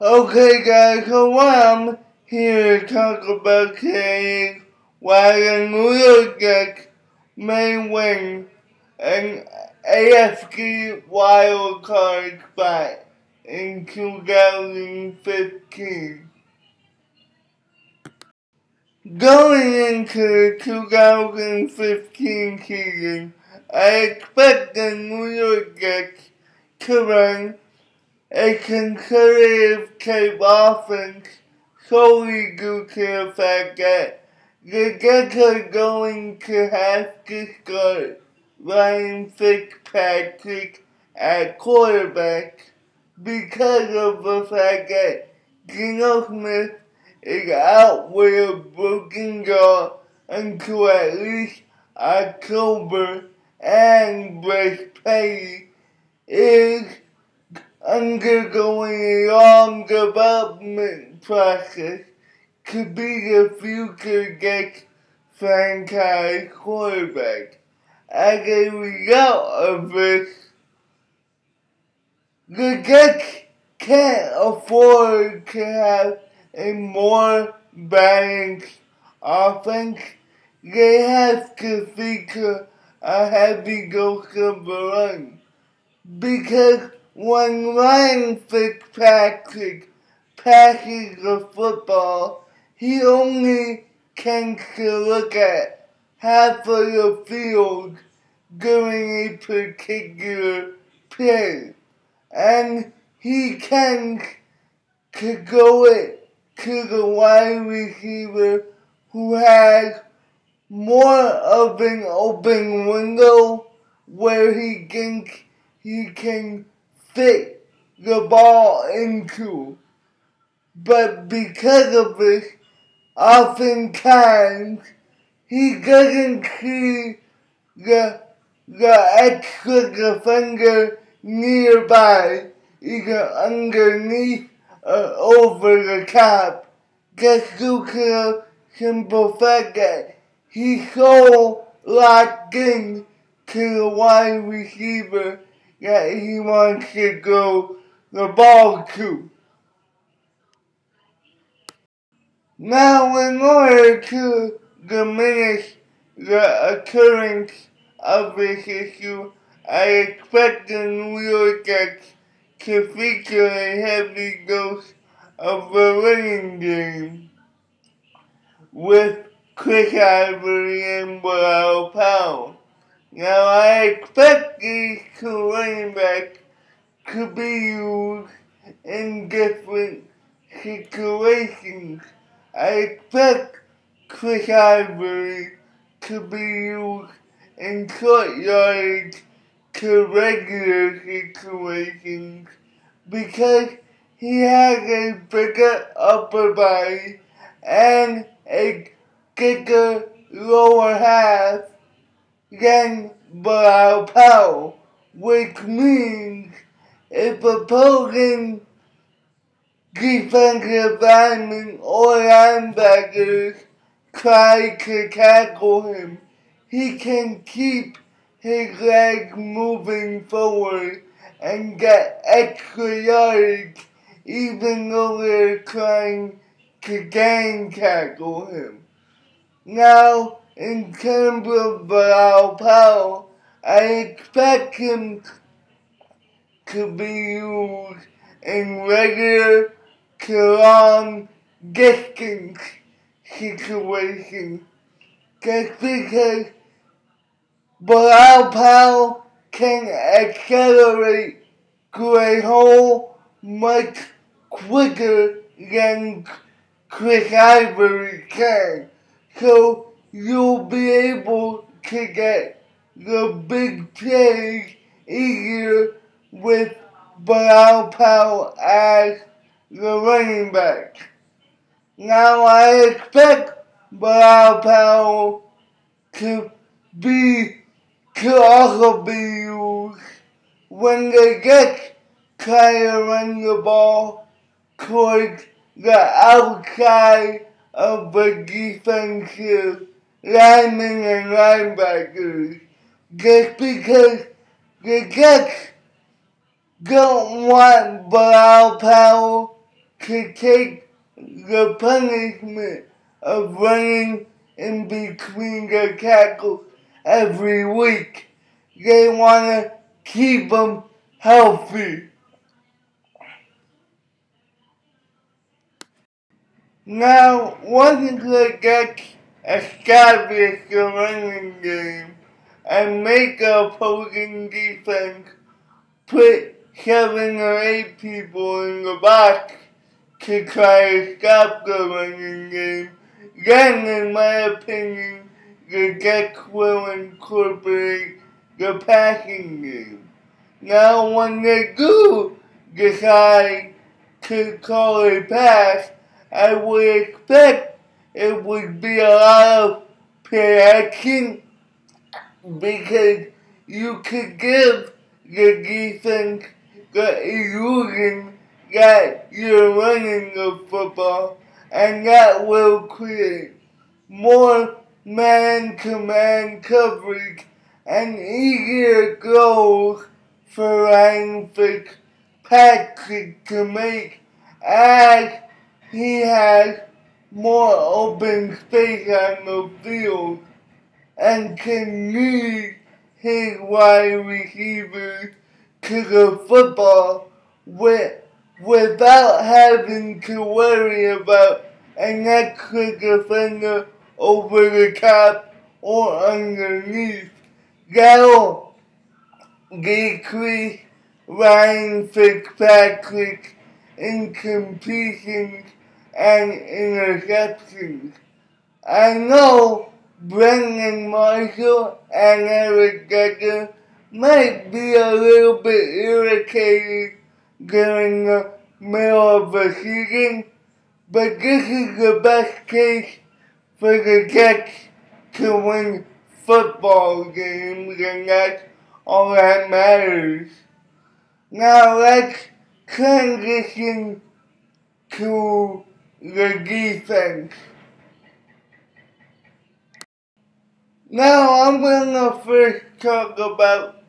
Okay guys, so I'm here to talk about today why the New York Jets may win an AFC wildcard spot in 2015. Going into the 2015 season, I expect the New York Jets to run a conservative type offense solely due to the fact that the Jets are going to have to start Ryan Fitzpatrick at quarterback because of the fact that Geno Smith is out with a broken jaw until at least October, and Bryce Petty is undergoing a long development process to be the future Jets franchise quarterback. As a result of this, the Jets can't afford to have a more balanced offense. They have to feature a heavy dose of the run. Because when Ryan Fitzpatrick passes the football, he only tends to look at half of the field during a particular play. And he tends to go it to the wide receiver who has more of an open window where he thinks he can fit the ball into. But because of this, oftentimes he doesn't see the extra defender nearby, either underneath or over the top, just due to the simple fact that he's so locked in to the wide receiver that he wants to throw the ball to. Now, in order to diminish the occurrence of this issue, I expect the New York Jets to feature a heavy dose of the running game with Chris Ivory and Bilal Powell. Now, I expect these two running backs to be used in different situations. I expect Chris Ivory to be used in short yardage to regular situations because he has a bigger upper body and a thicker lower half than Bilal Powell, which means if opposing defensive linemen or linebackers try to tackle him, he can keep his legs moving forward and get extra yardage even though they're trying to gang tackle him. Now, in terms of Bilal Powell, I expect him to be used in regular to long distance situations just because Bilal Powell can accelerate to a hole much quicker than Chris Ivory can. So you'll be able to get the big plays easier with Bilal Powell as the running back. Now I expect Bilal Powell to also be used when the Jets try to run the ball towards the outside of the defensive linemen and linebackers, just because the Jets don't want Bilal Powell could take the punishment of running in between the tackles every week. They want to keep them healthy. Now, once they get established the running game and make the opposing defense put 7 or 8 people in the box to try to stop the running game, then, in my opinion, the Jets will incorporate the passing game. Now, when they do decide to call a pass, I would expect it would be a lot of play action, because you could give the defense the illusion that you're running the football, and that will create more man-to-man coverage and easier goals for Ryan Fitzpatrick to make, as he has more open space on the field and can lead his wide receivers to the football without having to worry about an extra defender over the top or underneath. That'll decrease Ryan Fitzpatrick in completions and interceptions. I know Brendan Marshall and Eric Decker might be a little bit irritated during the middle of the season, but this is the best case for the Jets to win football games, and that's all that matters. Now let's transition to the defense. Now I'm gonna first talk about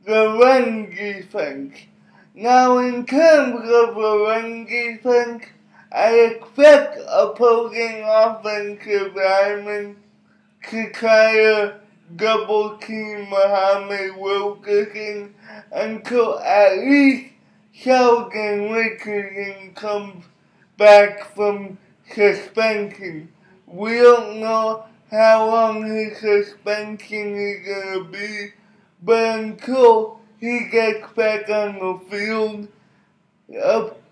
the run defense. Now, in terms of the run defense, I expect opposing offensive linemen to try to double team Muhammad Wilkerson until at least Sheldon Richardson comes back from suspension. We don't know how long his suspension is gonna be, but until he gets back on the field,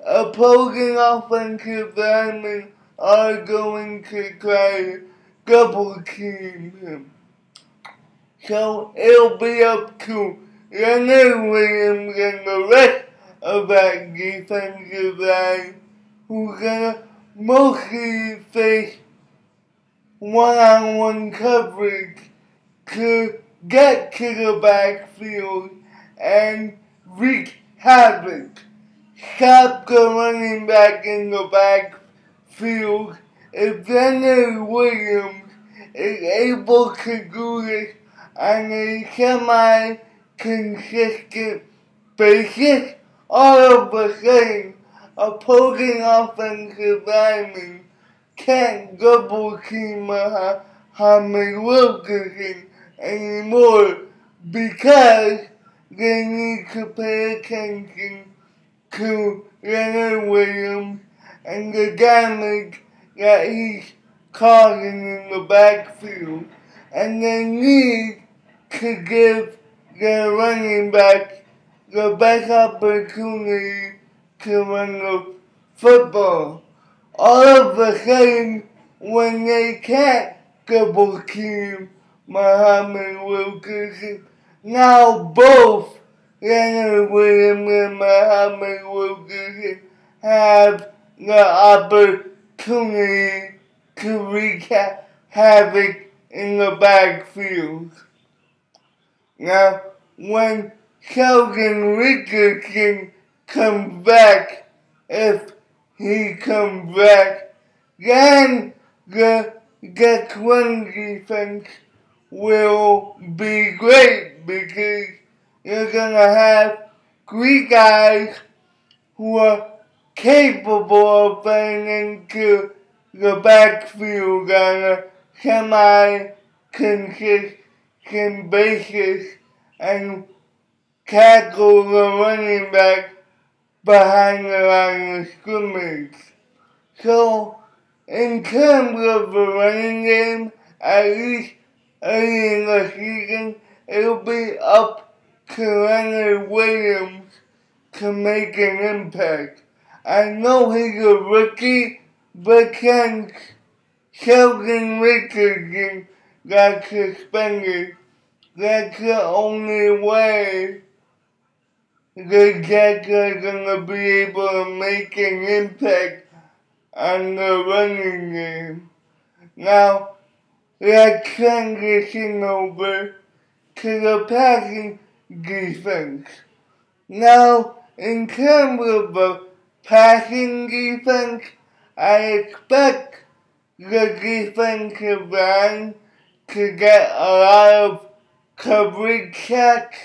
opposing offensive linemen are going to try to double team him. So it'll be up to Leonard Williams and the rest of that defensive line, who's gonna mostly face one-on-one coverage, to get to the backfield and wreak havoc. Stop the running back in the backfield. If Leonard Williams is able to do this on a semi-consistent basis, all of a sudden, opposing offensive linemen can't double team Muhammad Wilkerson anymore, because they need to pay attention to Leonard Williams and the damage that he's causing in the backfield. And they need to give their running back the best opportunity to run the football. All of a sudden, when they can't double team Muhammad Wilkerson, now both Leonard Williams and Muhammad Wilkerson have the opportunity to wreak havoc in the backfield. Now, when Sheldon Richardson comes back, if he comes back, then the Jets run defense will be great, because you're gonna have 3 guys who are capable of getting into the backfield on a semi-consistent basis and tackle the running back behind the line of scrimmage. So, in terms of the running game, at least early in the season, it'll be up to Leonard Williams to make an impact. I know he's a rookie, but since Sheldon Richardson got suspended, that's the only way the Jets are going to be able to make an impact on the running game. Now, let's transition over to the passing defense. Now, in terms of the passing defense, I expect the defensive line to get a lot of coverage checks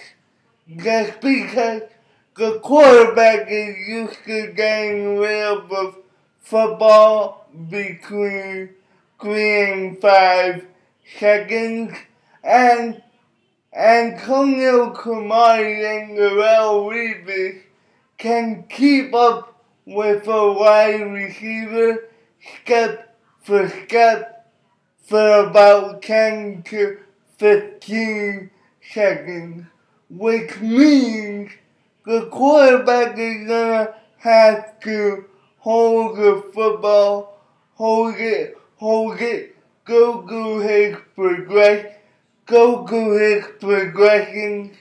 just because the quarterback is used to getting rid of the football between 3 and 5 seconds, and Antonio Cromartie and Darrelle Revis can keep up with a wide receiver step for step for about 10 to 15 seconds, which means the quarterback is gonna have to hold the football, hold it, go through his progressions,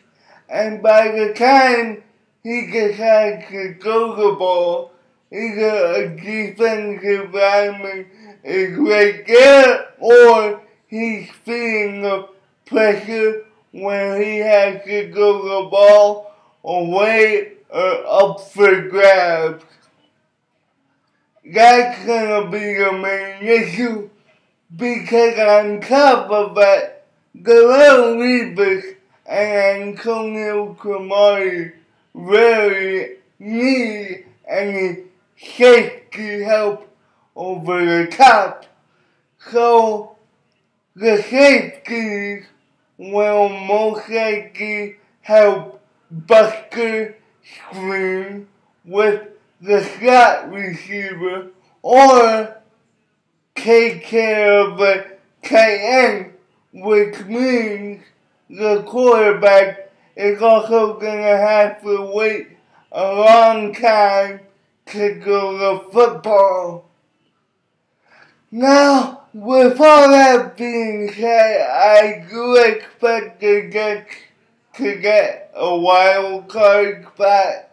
and by the time he decides to throw the ball, either a defensive lineman is right there, or he's feeling the pressure when he has to throw the ball away or up for grabs. That's gonna be the main issue, because on top of that, Darrelle Revis and Antonio Cromartie really need any safety help over the top. So the safeties will most likely help Buster screen with the slot receiver or take care of the tight end, which means the quarterback is also going to have to wait a long time to throw the football. Now, with all that being said, I do expect the Jets to get a wild card spot.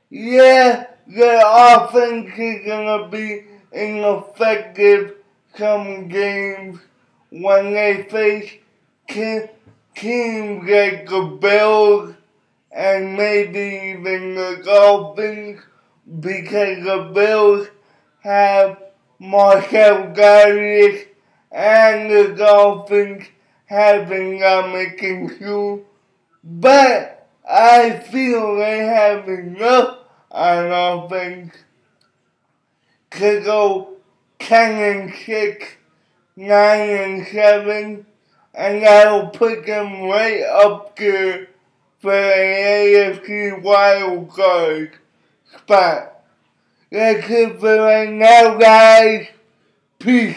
Yeah, their offense is going to be ineffective some games when they face teams like the Bills and maybe even the Dolphins, because the Bills have Marcel Garrius and the Dolphins having making sure. But I feel they have enough on offense to go 10-6, 9-7, and that'll put them right up there for an AFC wild card spot. That's it for right now, guys. Peace.